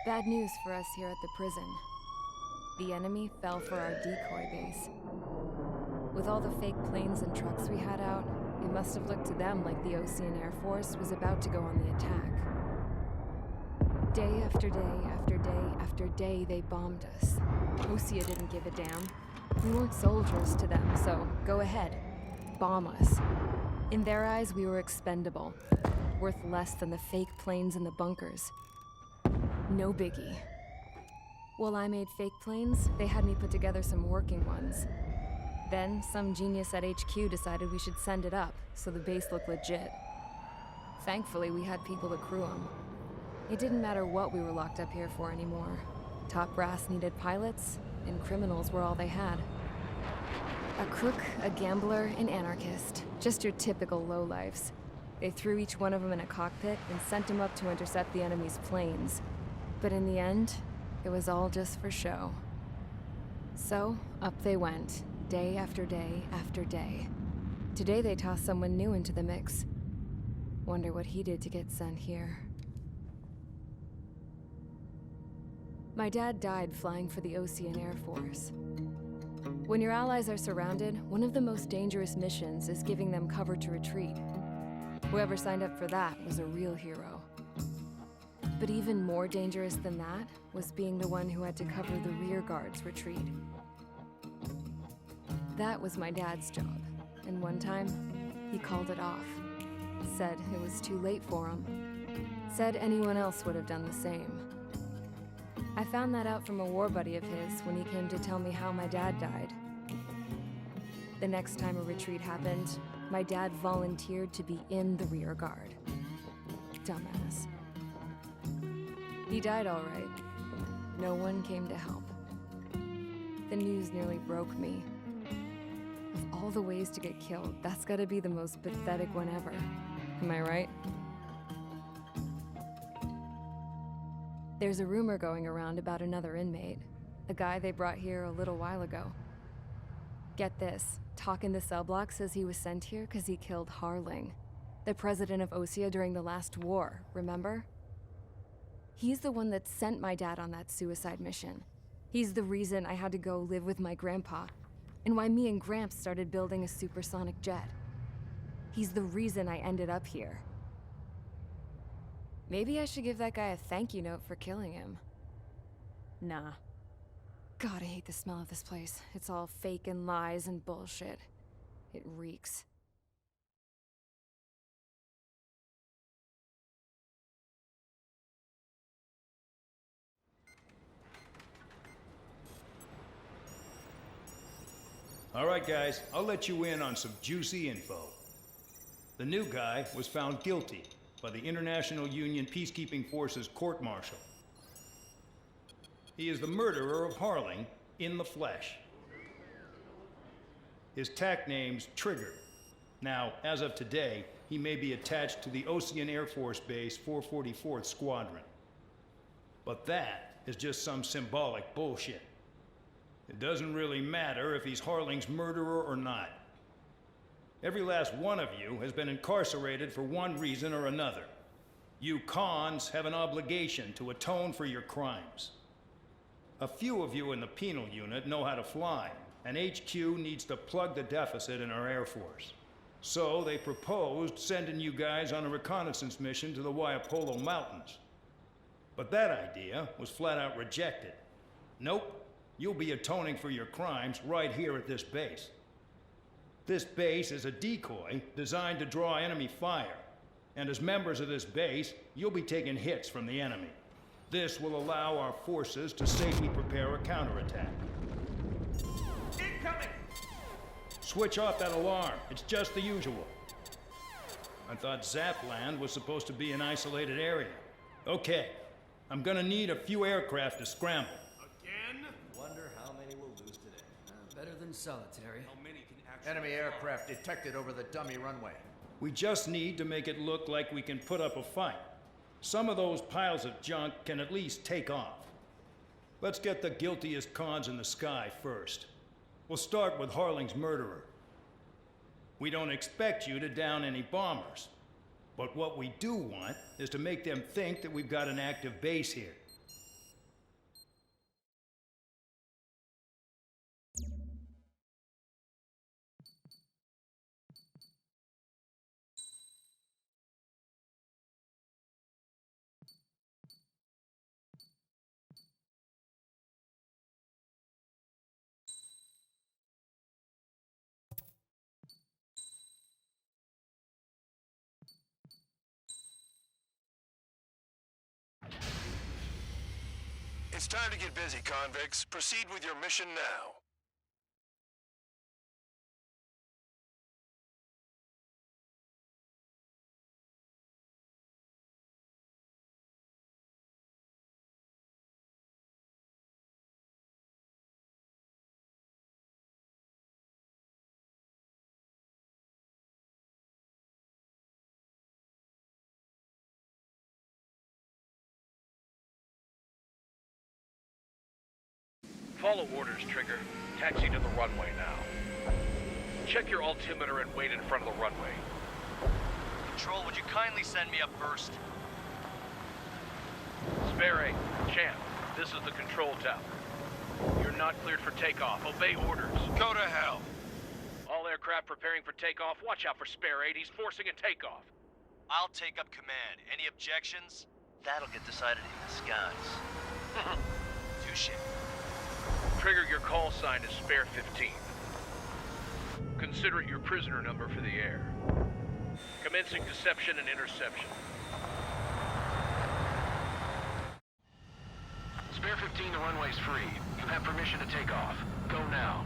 Bad news for us here at the prison. The enemy fell for our decoy base. With all the fake planes and trucks we had out, it must have looked to them like the Osean Air Force was about to go on the attack. Day after day after day after day, they bombed us. Osea didn't give a damn. We weren't soldiers to them, so go ahead. Bomb us. In their eyes, we were expendable. Worth less than the fake planes in the bunkers. No biggie. While I made fake planes, they had me put together some working ones. Then, some genius at HQ decided we should send it up, so the base looked legit. Thankfully, we had people to crew them. It didn't matter what we were locked up here for anymore. Top brass needed pilots, and criminals were all they had. A crook, a gambler, an anarchist. Just your typical lowlifes. They threw each one of them in a cockpit and sent them up to intercept the enemy's planes. But in the end, it was all just for show. So, up they went, day after day after day. Today they tossed someone new into the mix. Wonder what he did to get sent here. My dad died flying for the Osean Air Force. When your allies are surrounded, one of the most dangerous missions is giving them cover to retreat. Whoever signed up for that was a real hero. But even more dangerous than that was being the one who had to cover the rear guard's retreat. That was my dad's job, and one time, he called it off. Said it was too late for him. Said anyone else would have done the same. I found that out from a war buddy of his when he came to tell me how my dad died. The next time a retreat happened, my dad volunteered to be in the rear guard. Dumbass. He died all right. No one came to help. The news nearly broke me. Of all the ways to get killed, that's gotta be the most pathetic one ever. Am I right? There's a rumor going around about another inmate. A guy they brought here a little while ago. Get this, talk in the cell block says he was sent here because he killed Harling, the president of Osea during the last war, remember? He's the one that sent my dad on that suicide mission. He's the reason I had to go live with my grandpa, and why me and Gramps started building a supersonic jet. He's the reason I ended up here. Maybe I should give that guy a thank you note for killing him. Nah. God, I hate the smell of this place. It's all fake and lies and bullshit. It reeks. All right, guys, I'll let you in on some juicy info. The new guy was found guilty by the International Union Peacekeeping Forces court-martial. He is the murderer of Harling in the flesh. His TAC name's Trigger. Now, as of today, he may be attached to the Osean Air Force Base 444th Squadron. But that is just some symbolic bullshit. It doesn't really matter if he's Harling's murderer or not. Every last one of you has been incarcerated for one reason or another. You cons have an obligation to atone for your crimes. A few of you in the penal unit know how to fly, and HQ needs to plug the deficit in our Air Force. So they proposed sending you guys on a reconnaissance mission to the Waiapolo Mountains. But that idea was flat out rejected. Nope. You'll be atoning for your crimes right here at this base. This base is a decoy designed to draw enemy fire. And as members of this base, you'll be taking hits from the enemy. This will allow our forces to safely prepare a counterattack. Incoming! Switch off that alarm. It's just the usual. I thought Zapland was supposed to be an isolated area. Okay, I'm gonna need a few aircraft to scramble. Wonder how many we'll lose today. Better than solitary. How many can actually... Enemy aircraft detected over the dummy runway. We just need to make it look like we can put up a fight. Some of those piles of junk can at least take off. Let's get the guiltiest cons in the sky first. We'll start with Harling's murderer. We don't expect you to down any bombers. But what we do want is to make them think that we've got an active base here. It's time to get busy, convicts. Proceed with your mission now. Follow orders, Trigger. Taxi to the runway now. Check your altimeter and wait in front of the runway. Control, would you kindly send me up first? Spare 8, Champ, this is the control tower. You're not cleared for takeoff. Obey orders. Go to hell. All aircraft preparing for takeoff. Watch out for Spare 8. He's forcing a takeoff. I'll take up command. Any objections? That'll get decided in the skies. Touche. Trigger, your call sign is Spare 15. Consider it your prisoner number for the air. Commencing deception and interception. Spare 15, the runway's free. You have permission to take off. Go now.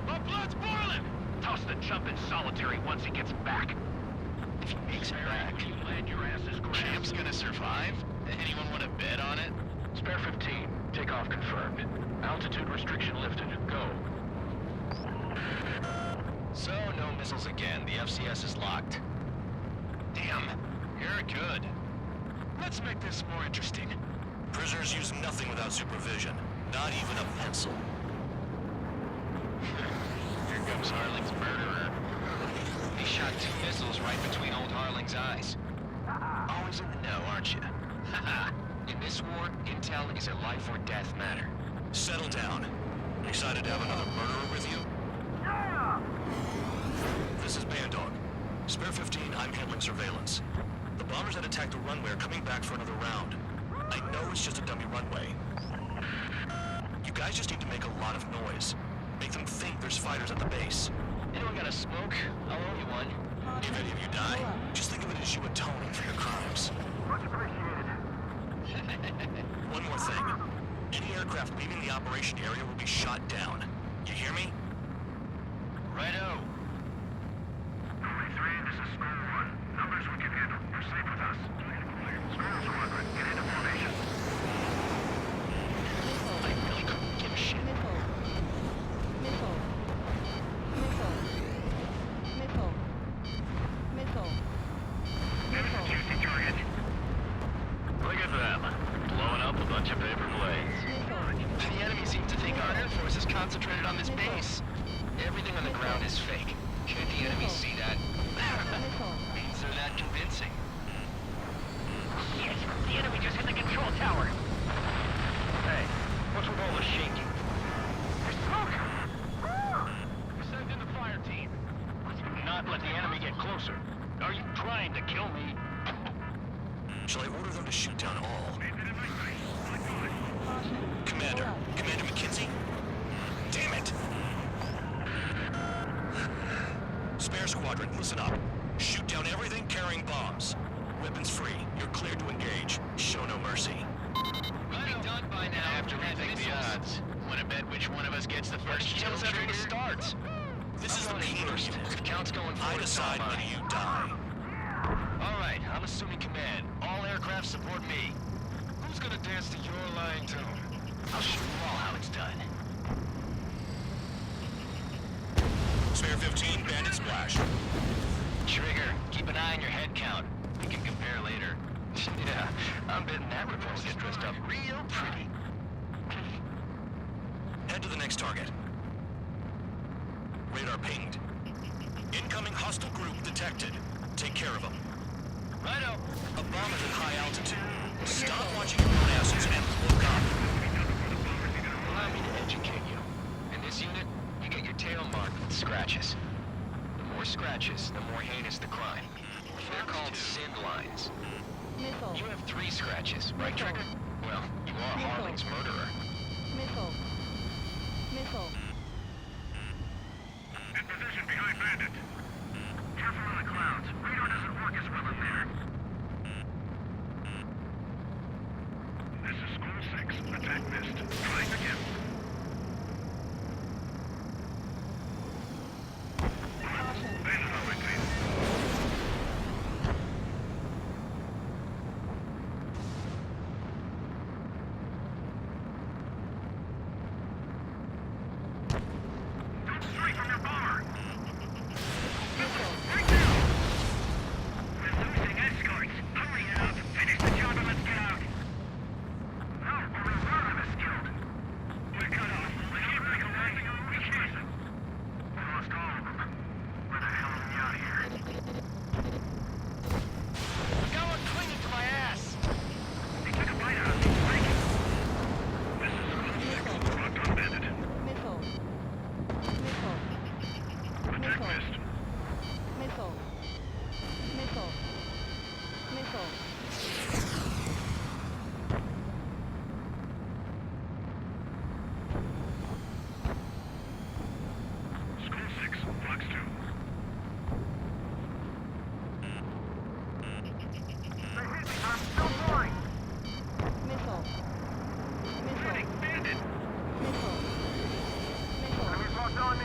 The blood's boiling! Toss the chump in solitary once he gets back. If he makes it back, you land your ass's grass. Champ's gonna survive? Anyone want to bet on it? Spare 15, takeoff confirmed. Altitude restriction lifted. Go. So, no missiles again. The FCS is locked. Damn, you're good. Let's make this more interesting. Prisoners use nothing without supervision. Not even a pencil. Here comes Harling's murderer. He shot 2 missiles right between old Harling's eyes. Always in the know, aren't you? Haha. In this war, intel is a life or death matter. Settle down. Excited to have another murderer with you? This is Bandog. Spare 15, I'm handling surveillance. The bombers that attacked the runway are coming back for another round. I know it's just a dummy runway. You guys just need to make a lot of noise. Make them think there's fighters at the base. Anyone got a smoke? I'll owe you one. If any of you die, just think of it as you atoning for your crimes. Much appreciated. One more thing. Any aircraft leaving the operation area will be shot down. You hear me? Righto. 3, this is Square 1. Numbers we can handle. You're safe with us. Square 100, get into formation. I really couldn't give a shit. Look at them. Blowing up a bunch of paper planes. The enemy seems to think our air force is concentrated on this base. Everything on the ground is fake. Can't the enemy see that? Means they're that convincing. Yes, the enemy just hit the control tower. Hey, what's with all the shaking? There's smoke! Send in the fire team. Not let the enemy get closer. Are you trying to kill me? Shall I order them to shoot down all? Commander McKenzie? Damn it! Spare Squadron, listen up. Shoot down everything carrying bombs. Weapons free. You're cleared to engage. Show no mercy. We'll be done by now. After we think the odds. Wanna bet which one of us gets the first kill after this starts? This is the first. If count's going I forward, decide it's all when mine. you die. All right, I'm assuming command. All aircraft support me. Who's gonna dance to your line tune? I'll show you all how it's done. Spare 15, Bandit Splash. Trigger, keep an eye on your head count. We can compare later. Yeah, I'm betting that report will get dressed up real pretty. Head to the next target. Radar pinged. Incoming hostile group detected. Take care of them. Righto. A bomb is at high altitude. Stop watching your own asses and look up. Allow me to educate you. In this unit, you get your tail marked with scratches. The more scratches, the more heinous the crime. They're called SIND lines. You have 3 scratches, right, Trigger? Well, you are Harling's murderer. In position behind Bandit. Careful on the clouds. Radar doesn't work as well in there. This is School Attack missed. Trying again. Bandit on my tail. Don't stray from your bomber! Right now! We're losing escorts. Hurry it up. Finish the job and let's get out. No, we're reservists killed. We're cut off. We can't break away. We can't. We lost all of them. Where the hell are we out here? Got one clinging to my ass. They took a bite out of me. Break it. This is a locked on bandit. Missile. Missile. Attack missed. Missile. Missile. Missile. School 6, Fox 2. They hit me, I'm still flying. Missile. Missile. Hitting bandit. Missile. Missile. Enemies locked on me.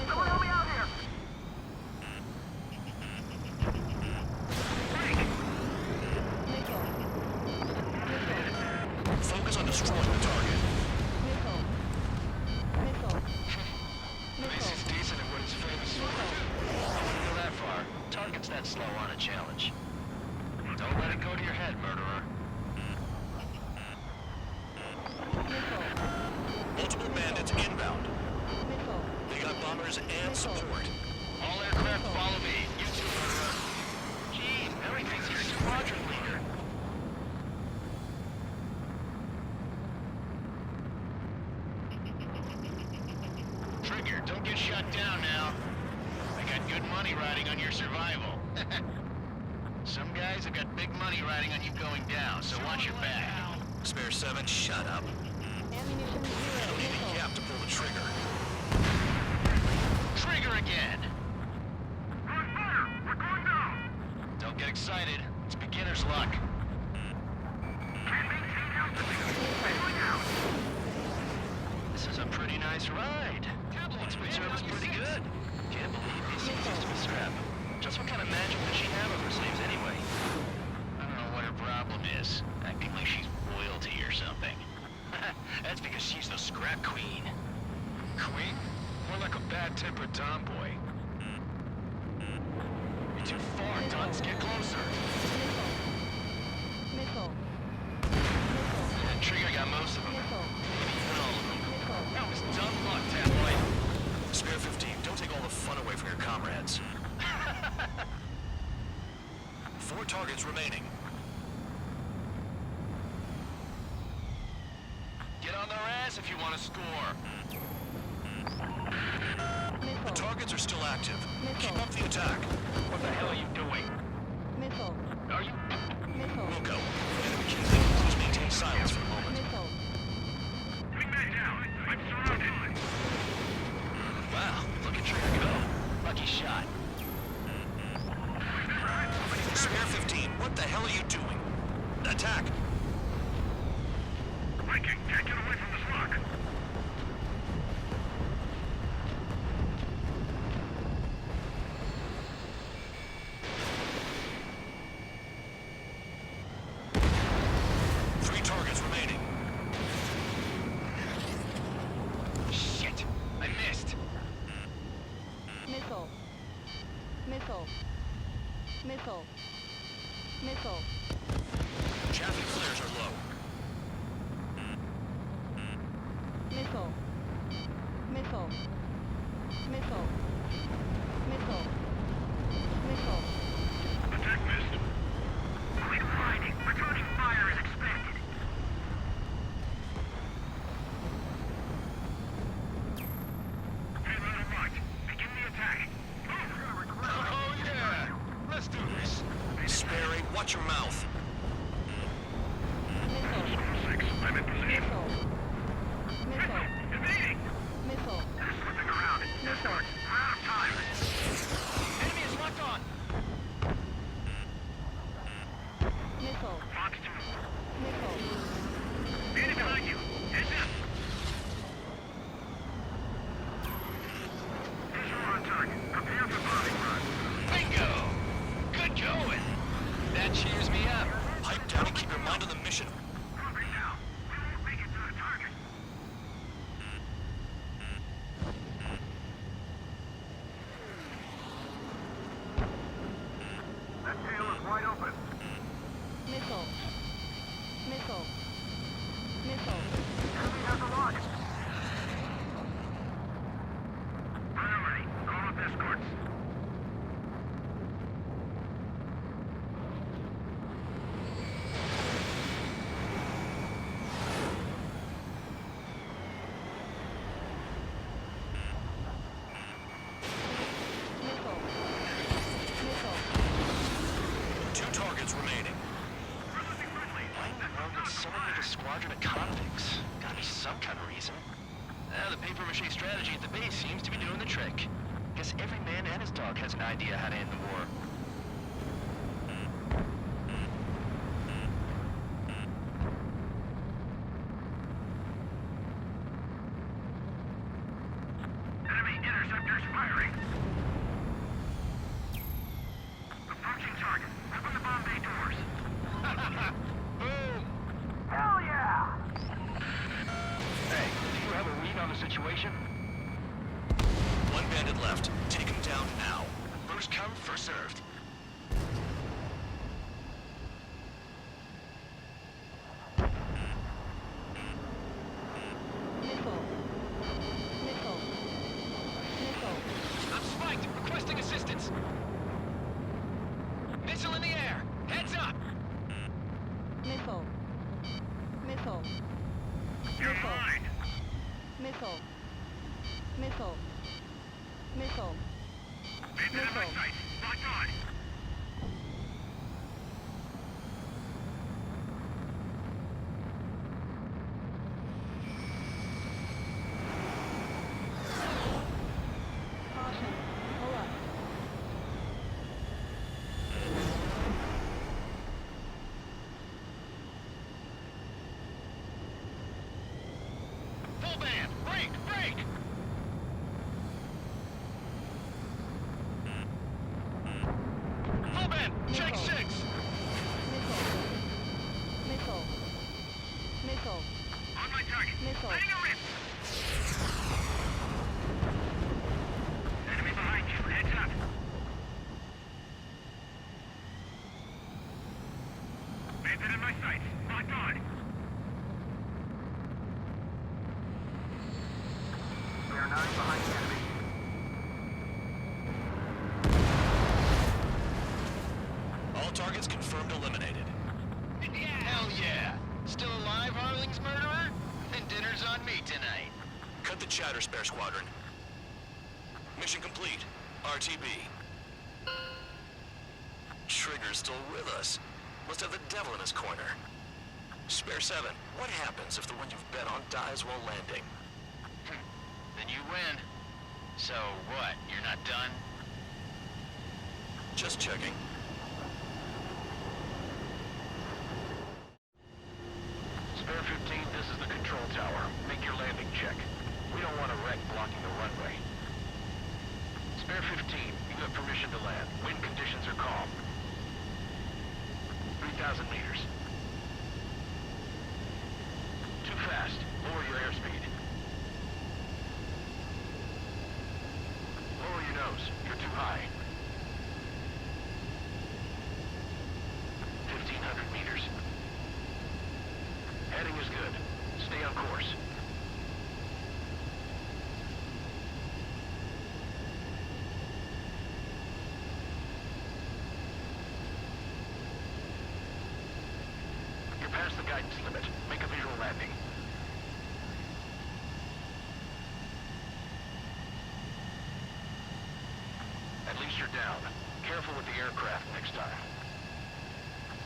Someone help me out here. Break. Missile. Missile. Focus on destroying the target. Missile. Missile. This is decent at what it's famous for. I wouldn't go that far. Target's that slow on a challenge. Don't let it go to your head, murderer. Missile. Multiple bandits inbound. Missile. They got bombers and support. All aircraft follow me. You too, murderer. Jeez, Mary thinks he's squadron leader. Trigger, don't get shut down now. I got good money riding on your survival. Some guys have got big money riding on you going down, so watch your back. Spare 7, shut up. Ammunition You zero. don't need a Missile. gap to pull the trigger. Trigger again! On fire! We're going down! Don't get excited. It's beginner's luck. Can't maintain altitude. Going out! This is a pretty nice ride. Captain service pretty good. Can't believe these things used to be scrap. Just what kind of magic does she have up her sleeves anyway? I don't know what her problem is. Acting like she's royalty or something. That's because she's the scrap queen. Queen? More like a bad-tempered tomboy. You're too far, Dunce. Get closer. Missile. That trigger got most of them. Missile. Maybe even all of them. Missile. That was dumb luck, Tabloid. Spare 15, don't take all the fun away from your comrades. 4 targets remaining. Get on their ass if you want to score. The Missile. targets are still active. Missile. Keep up the attack. What the hell are you doing? Missile. Are you... Missile. We'll go. Enemy killing. Please maintain silence for a moment. Missile. Wingman down. I'm surrounded. Wow, look at Trigger go. Lucky shot. Spare 15, what the hell are you doing? Attack! Viking, can't get away from this rock. Three targets remaining. Shit. I missed. Missile. Missile. Missile. Missile. Chaffee flares are low. Missile. Missile. Missile. Missile. Missile. Attack missed. Quit hiding. Returning fire is expected. Payload unlocked. Begin the attack. Oh yeah! Let's do this. Spare 8, watch your mouth. Missile. Enemy has a lock. Priority. Call up escorts. Missile. Missile. 2 targets remaining. Why in the world would someone make a squadron of convicts? Gotta be some kind of reason. The papier-mâché strategy at the base seems to be doing the trick. Guess every man and his dog has an idea how to end the war. Enemy interceptors firing. Approaching target. Open the bomb bay doors. Boom! Hell yeah! Hey, do you have a read on the situation? 1 bandit left. Take him down now. First come, first served. Missile. Missile. Missile. I'm spiked! Requesting assistance! Missile in the air! Heads up! Missile. Missile. You're Missile. mine! Missile. Missile. Missile. Bandit in my Missile. sights. Locked on. Caution. Pull up. Full band! Break! Break! Full band! Check Missile. 6! Missile. Missile. Missile. On my target! Missile. Letting a rip! Enemy behind you! Heads up! Bandit in my sights! Locked on! We are 9 behind the enemy. All targets confirmed eliminated. Hell yeah! Still alive, Harling's murderer? Then dinner's on me tonight. Cut the chatter, Spare Squadron. Mission complete. RTB. Trigger's still with us. Must have the devil in his corner. Spare 7, what happens if the one you've bet on dies while landing? Then you win. So what, you're not done? Just checking. Spare 15, this is the control tower. Make your landing check. We don't want a wreck blocking the runway. Spare 15, you have permission to land. Wind conditions are calm. 3,000 meters. Too fast. Lower your airspeed. Lower your nose. You're too high. 1,500 meters. Heading is good. Stay on course. You're past the guidance limit. Make a visual landing. At least you're down. Careful with the aircraft next time.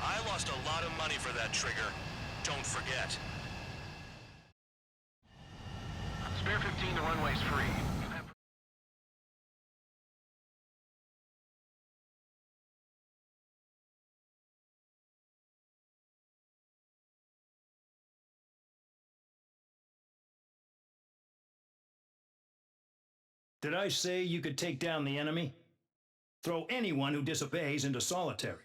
I lost a lot of money for that trigger. Don't forget. Spare 15, the runway's free. You have... Did I say you could take down the enemy? Throw anyone who disobeys into solitary.